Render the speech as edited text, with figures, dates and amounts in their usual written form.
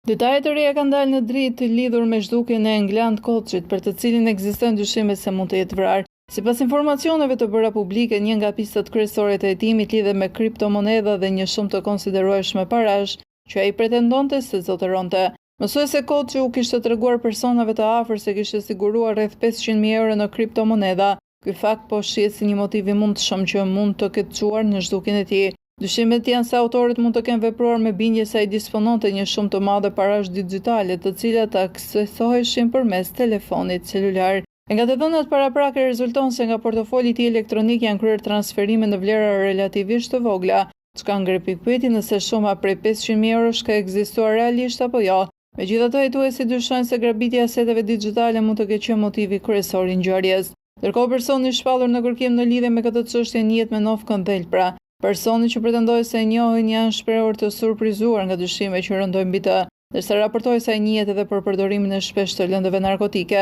Detaje të reja kanë dalë në dritë lidhur me zhdukjen e England Koçit, për të cilin ekzistojnë dyshime se mund të jetë vrarë. Sipas informacioneve të bëra publike, një nga pistat kryesore të hetimit lidhet me kriptomonedha dhe një shumë të konsiderueshme parash që ai pretendonte se zotëronte. Mësuese Koçi u kishte treguar personave të afër se kishte siguruar rreth 500.000 euro në kriptomonedha. Ky fakt po shihet si një motiv i mundshëm që mund të ketë çuar në zhdukjen e tij. Dyshimet janë se autorët mund të kenë vepruar me bindje se ai dispononte një shumë të madhe parash digjitale, të cilat aksesoheshin përmes telefonit celular. Nga të dhënat paraprake rezulton se nga portofoli i tij elektronik janë kryer transferime në vlera relativisht të vogla, çka ngre pikpyetje nëse shuma prej 500.000 eurosh ka ekzistuar realisht apo jo. Megjithatë, hetuesi dyshojnë se grabitja e aseteve digjitale mund të ketë qenë motivi kryesor i ngjarjes. Ndërkohë, personi i shpallur në kërkim në lidhje me këtë çështje njihet me Novkën Delpra. Personi që pretendoi se e njohin janë shprehur të surprizuar nga dyshime që rëndojnë mbi të, ndërsa raportoi se ai njihet edhe për përdorimin e shpeshtë të lëndëve narkotike.